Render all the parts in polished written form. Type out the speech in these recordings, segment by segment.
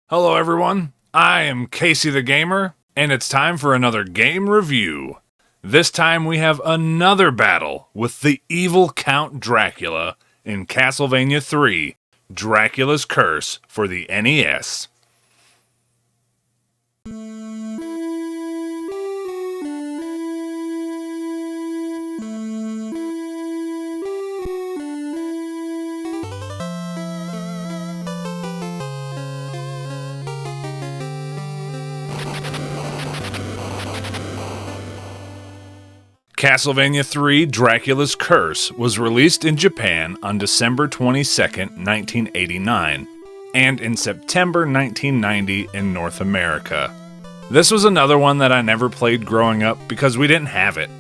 Hello everyone, I am Casey the Gamer, and it's time for another game review. This time we have another battle with the evil Count Dracula in Castlevania III, Dracula's Curse for the NES. Castlevania III Dracula's Curse was released in Japan on December 22, 1989, and in September 1990 in North America. This was another one that I never played growing up because we didn't have it,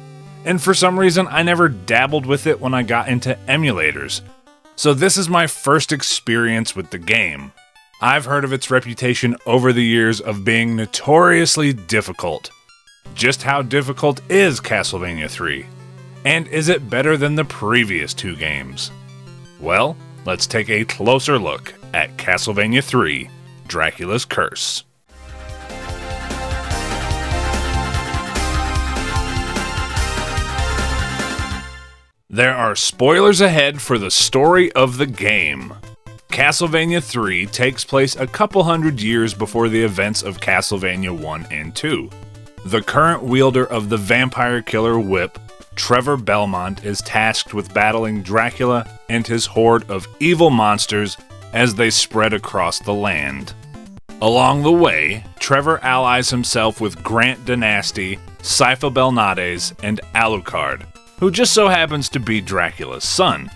and for some reason I never dabbled with it when I got into emulators, so this is my first experience with the game. I've heard of its reputation over the years of being notoriously difficult. Just how difficult is Castlevania III? And is it better than the previous two games? Well, let's take a closer look at Castlevania III, Dracula's Curse. There are spoilers ahead for the story of the game. Castlevania III takes place a couple hundred years before the events of Castlevania 1 and 2. The current wielder of the vampire killer whip, Trevor Belmont, is tasked with battling Dracula and his horde of evil monsters as they spread across the land. Along the way, Trevor allies himself with Grant Denasty, Sypha Belnades, and Alucard, who just so happens to be Dracula's son.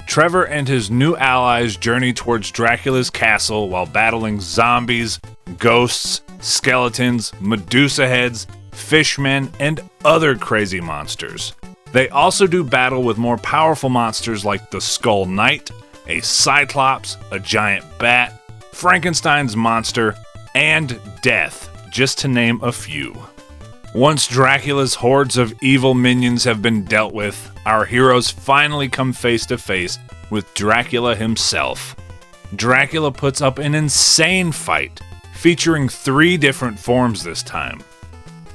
Trevor and his new allies journey towards Dracula's castle while battling zombies, ghosts, skeletons, Medusa heads, fishmen, and other crazy monsters. They also do battle with more powerful monsters like the Skull Knight, a Cyclops, a giant bat, Frankenstein's monster, and Death, just to name a few. Once Dracula's hordes of evil minions have been dealt with, our heroes finally come face to face with Dracula himself. Dracula puts up an insane fight, featuring 3 different forms this time.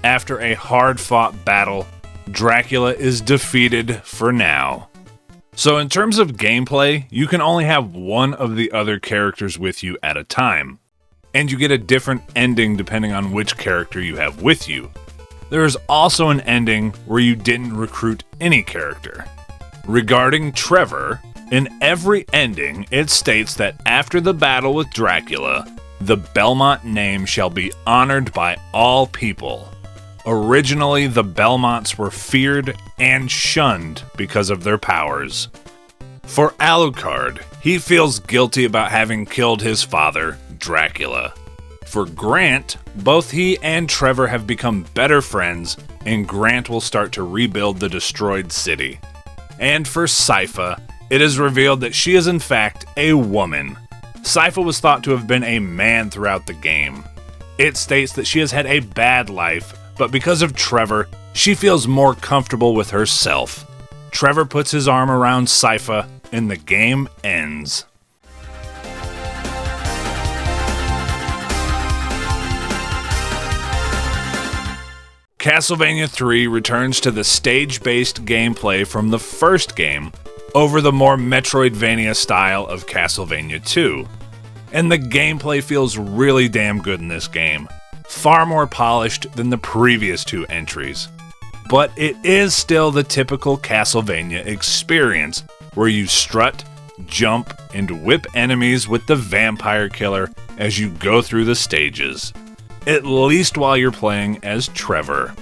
After a hard-fought battle, Dracula is defeated for now. So in terms of gameplay, you can only have one of the other characters with you at a time, and you get a different ending depending on which character you have with you. There is also an ending where you didn't recruit any character. Regarding Trevor, in every ending it states that after the battle with Dracula, the Belmont name shall be honored by all people. Originally, the Belmonts were feared and shunned because of their powers. For Alucard, he feels guilty about having killed his father, Dracula. For Grant, both he and Trevor have become better friends, and Grant will start to rebuild the destroyed city. And for Sypha, it is revealed that she is in fact a woman. Sypha was thought to have been a man throughout the game. It states that she has had a bad life, but because of Trevor, she feels more comfortable with herself. Trevor puts his arm around Sypha, and the game ends. Castlevania III returns to the stage-based gameplay from the first game over the more Metroidvania style of Castlevania II. And the gameplay feels really damn good in this game, far more polished than the previous 2 entries. But it is still the typical Castlevania experience, where you strut, jump, and whip enemies with the vampire killer as you go through the stages. At least while you're playing as Trevor.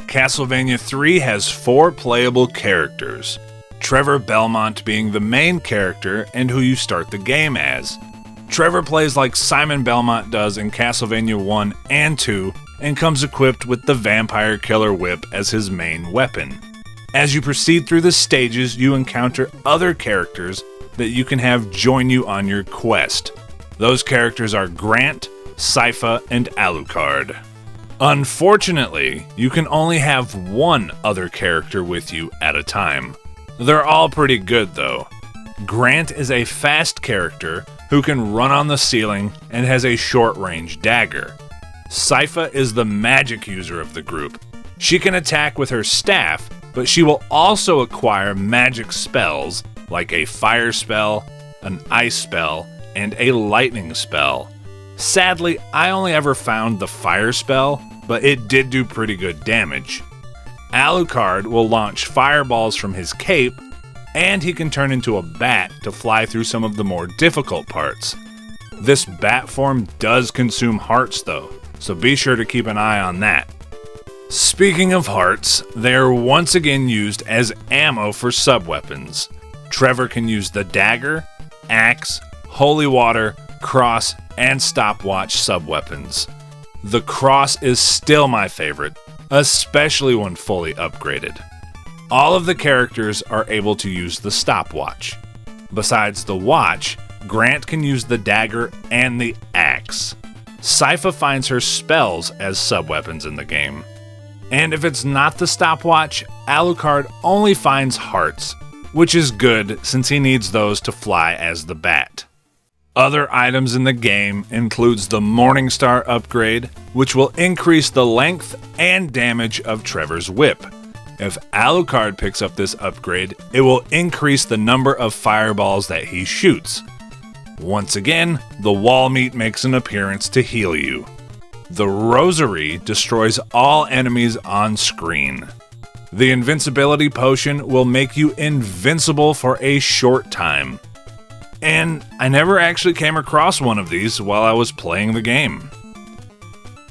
Castlevania III has 4 playable characters, Trevor Belmont being the main character and who you start the game as. Trevor plays like Simon Belmont does in Castlevania 1 and 2 and comes equipped with the Vampire Killer Whip as his main weapon. As you proceed through the stages, you encounter other characters that you can have join you on your quest. Those characters are Grant, Sypha, and Alucard. Unfortunately, you can only have one other character with you at a time. They're all pretty good though. Grant is a fast character who who can run on the ceiling and has a short-range dagger. Sypha is the magic user of the group. She can attack with her staff, but she will also acquire magic spells like a fire spell, an ice spell, and a lightning spell. Sadly, I only ever found the fire spell, but it did do pretty good damage. Alucard will launch fireballs from his cape, and he can turn into a bat to fly through some of the more difficult parts. This bat form does consume hearts though, so be sure to keep an eye on that. Speaking of hearts, they are once again used as ammo for sub-weapons. Trevor can use the dagger, axe, holy water, cross, and stopwatch sub-weapons. The cross is still my favorite, especially when fully upgraded. All of the characters are able to use the stopwatch. Besides the watch, Grant can use the dagger and the axe. Sypha finds her spells as sub-weapons in the game. And if it's not the stopwatch, Alucard only finds hearts, which is good since he needs those to fly as the bat. Other items in the game includes the Morningstar upgrade, which will increase the length and damage of Trevor's whip. If Alucard picks up this upgrade, it will increase the number of fireballs that he shoots. Once again, the wall meat makes an appearance to heal you. The Rosary destroys all enemies on screen. The Invincibility Potion will make you invincible for a short time. And I never actually came across one of these while I was playing the game.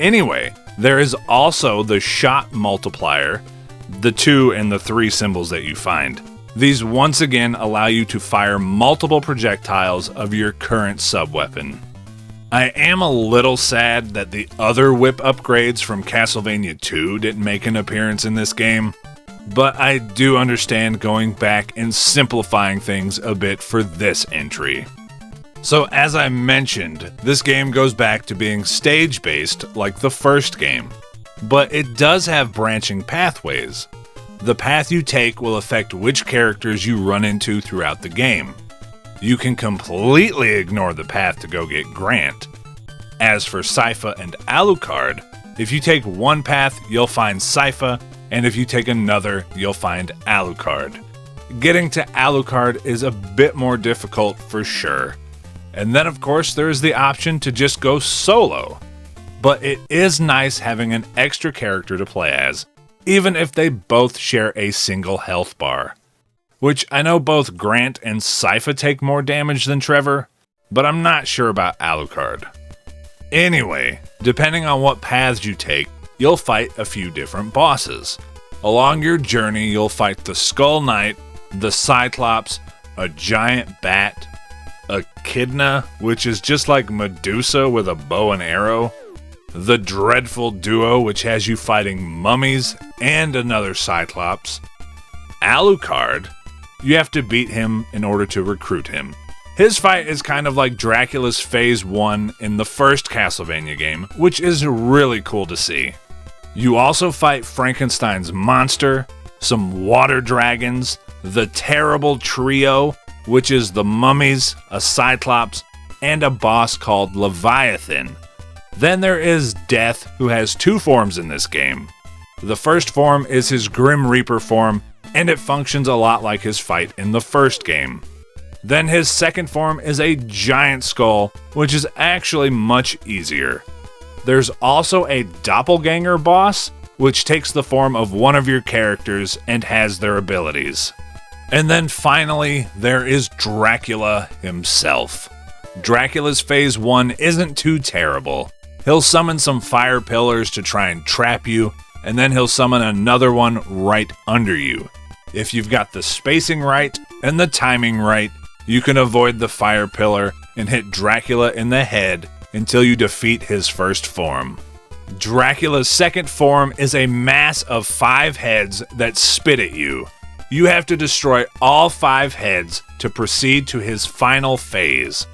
Anyway, there is also the Shot Multiplier, the 2 and the 3 symbols that you find. These once again allow you to fire multiple projectiles of your current sub-weapon. I am a little sad that the other whip upgrades from Castlevania II didn't make an appearance in this game, but I do understand going back and simplifying things a bit for this entry. So as I mentioned, this game goes back to being stage-based like the first game, but it does have branching pathways. The path you take will affect which characters you run into throughout the game. You can completely ignore the path to go get Grant. As for Sypha and Alucard, if you take one path, you'll find Sypha, and if you take another, you'll find Alucard. Getting to Alucard is a bit more difficult for sure. And then of course there is the option to just go solo. But it is nice having an extra character to play as, even if they both share a single health bar. Which I know both Grant and Sypha take more damage than Trevor, but I'm not sure about Alucard. Anyway, depending on what paths you take, you'll fight a few different bosses. Along your journey, you'll fight the Skull Knight, the Cyclops, a giant bat, a Echidna, which is just like Medusa with a bow and arrow, the Dreadful Duo, which has you fighting mummies and another Cyclops, Alucard. You have to beat him in order to recruit him. His fight is kind of like Dracula's Phase 1 in the first Castlevania game, which is really cool to see. You also fight Frankenstein's monster, some water dragons, the Terrible Trio, which is the mummies, a Cyclops, and a boss called Leviathan. Then there is Death, who has 2 forms in this game. The first form is his Grim Reaper form, and it functions a lot like his fight in the first game. Then his second form is a giant skull, which is actually much easier. There's also a doppelganger boss, which takes the form of one of your characters and has their abilities. And then finally, there is Dracula himself. Dracula's Phase 1 isn't too terrible. He'll summon some fire pillars to try and trap you, and then he'll summon another one right under you. If you've got the spacing right and the timing right, you can avoid the fire pillar and hit Dracula in the head until you defeat his first form. Dracula's second form is a mass of 5 heads that spit at you. You have to destroy all 5 heads to proceed to his final phase.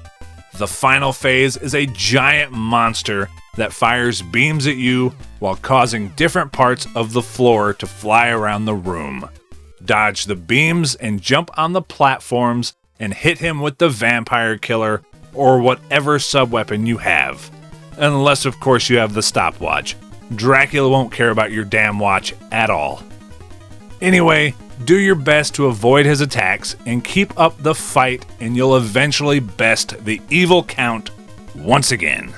The final phase is a giant monster that fires beams at you while causing different parts of the floor to fly around the room. Dodge the beams and jump on the platforms and hit him with the vampire killer or whatever sub-weapon you have. Unless, of course, you have the stopwatch. Dracula won't care about your damn watch at all. Anyway, do your best to avoid his attacks and keep up the fight, and you'll eventually best the evil Count once again.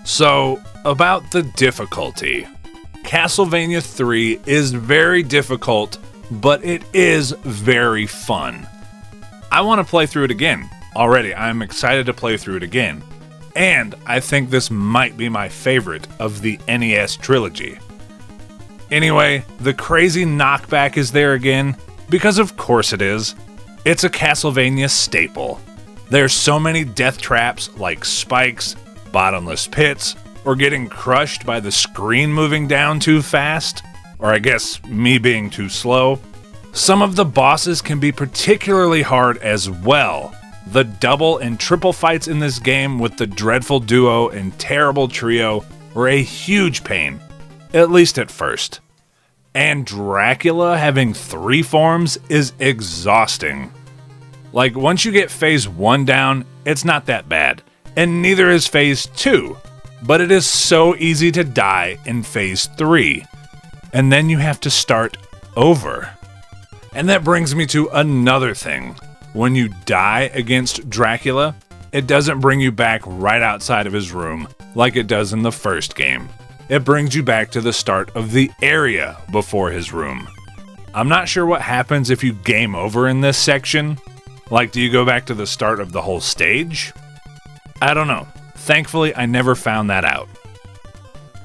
So, about the difficulty. Castlevania III is very difficult, but it is very fun. I want to play through it again. Already, I'm excited to play through it again. And I think this might be my favorite of the NES trilogy. Anyway, the crazy knockback is there again, because of course it is. It's a Castlevania staple. There's so many death traps like spikes, bottomless pits, or getting crushed by the screen moving down too fast, or I guess me being too slow. Some of the bosses can be particularly hard as well. The double and triple fights in this game with the dreadful duo and terrible trio were a huge pain, at least at first. And Dracula having 3 forms is exhausting. Like, once you get phase 1 down, it's not that bad, and neither is phase 2, but it is so easy to die in phase 3, and then you have to start over. And that brings me to another thing. When you die against Dracula, it doesn't bring you back right outside of his room like it does in the first game. It brings you back to the start of the area before his room. I'm not sure what happens if you game over in this section. Like, do you go back to the start of the whole stage? I don't know. Thankfully, I never found that out.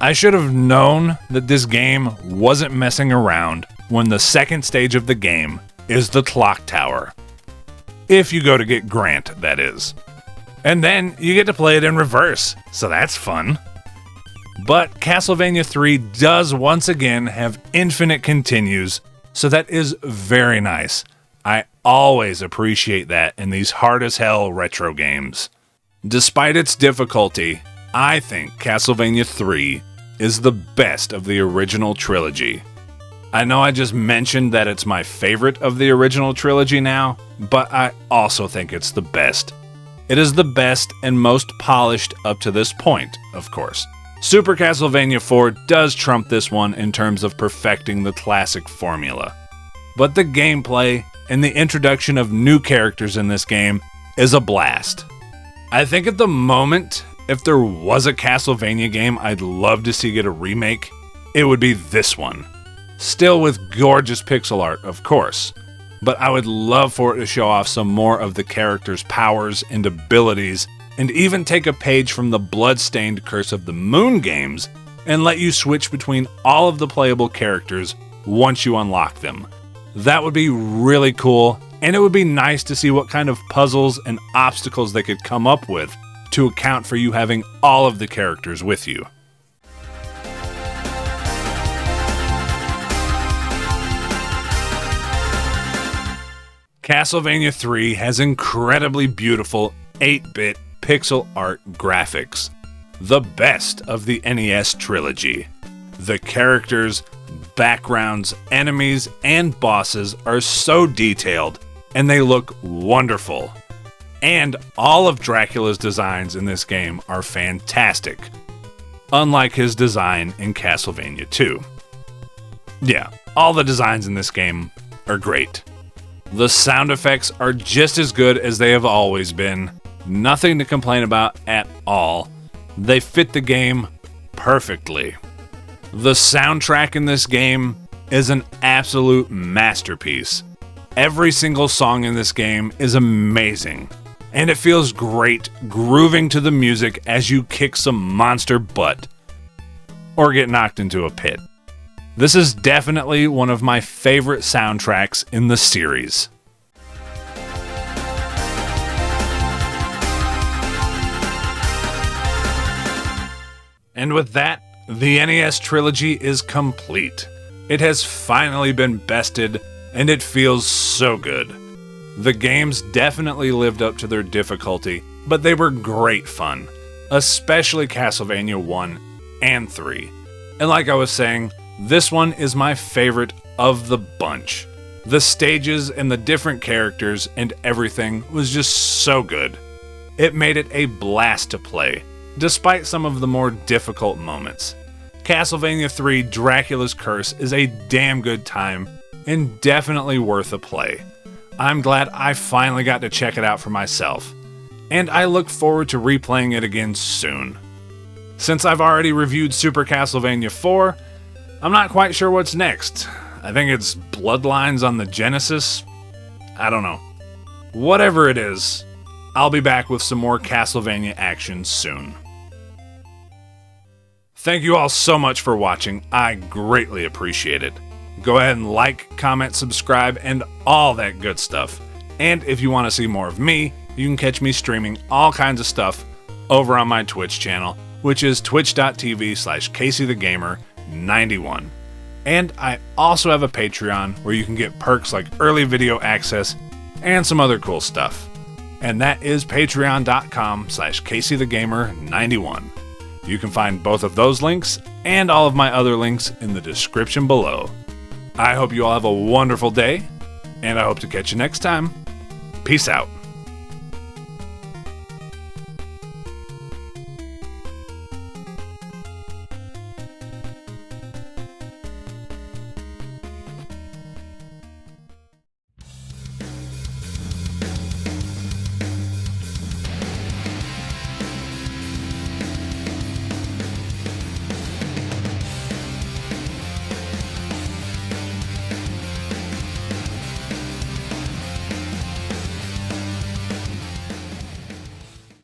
I should have known that this game wasn't messing around when the second stage of the game is the clock tower. If you go to get Grant, that is. And then you get to play it in reverse, so that's fun. But Castlevania III does once again have infinite continues, so that is very nice. I always appreciate that in these hard-as-hell retro games. Despite its difficulty, I think Castlevania III is the best of the original trilogy. I know I just mentioned that it's my favorite of the original trilogy now, but I also think it's the best. It is the best and most polished up to this point, of course. Super Castlevania IV does trump this one in terms of perfecting the classic formula. But the gameplay and the introduction of new characters in this game is a blast. I think at the moment, if there was a Castlevania game I'd love to see get a remake, it would be this one. Still with gorgeous pixel art, of course, but I would love for it to show off some more of the characters' powers and abilities, and even take a page from the Bloodstained Curse of the Moon games and let you switch between all of the playable characters once you unlock them. That would be really cool, and it would be nice to see what kind of puzzles and obstacles they could come up with to account for you having all of the characters with you. Castlevania III has incredibly beautiful 8-bit pixel art graphics, the best of the NES trilogy. The characters, backgrounds, enemies, and bosses are so detailed, and they look wonderful. And all of Dracula's designs in this game are fantastic, unlike his design in Castlevania II. Yeah, all the designs in this game are great. The sound effects are just as good as they have always been. Nothing to complain about at all. They fit the game perfectly. The soundtrack in this game is an absolute masterpiece. Every single song in this game is amazing, and it feels great grooving to the music as you kick some monster butt or get knocked into a pit. This is definitely one of my favorite soundtracks in the series. And with that, the NES trilogy is complete. It has finally been bested, and it feels so good. The games definitely lived up to their difficulty, but they were great fun, especially Castlevania 1 and 3. And like I was saying, this one is my favorite of the bunch. The stages and the different characters and everything was just so good. It made it a blast to play, despite some of the more difficult moments. Castlevania III Dracula's Curse is a damn good time and definitely worth a play. I'm glad I finally got to check it out for myself, and I look forward to replaying it again soon. Since I've already reviewed Super Castlevania IV, I'm not quite sure what's next. I think it's Bloodlines on the Genesis? I don't know. Whatever it is, I'll be back with some more Castlevania action soon. Thank you all so much for watching. I greatly appreciate it. Go ahead and like, comment, subscribe, and all that good stuff. And if you want to see more of me, you can catch me streaming all kinds of stuff over on my Twitch channel, which is twitch.tv/CaseyTheGamer91. And I also have a Patreon where you can get perks like early video access and some other cool stuff. And that is patreon.com/CaseyTheGamer91. You can find both of those links and all of my other links in the description below. I hope you all have a wonderful day, and I hope to catch you next time. Peace out.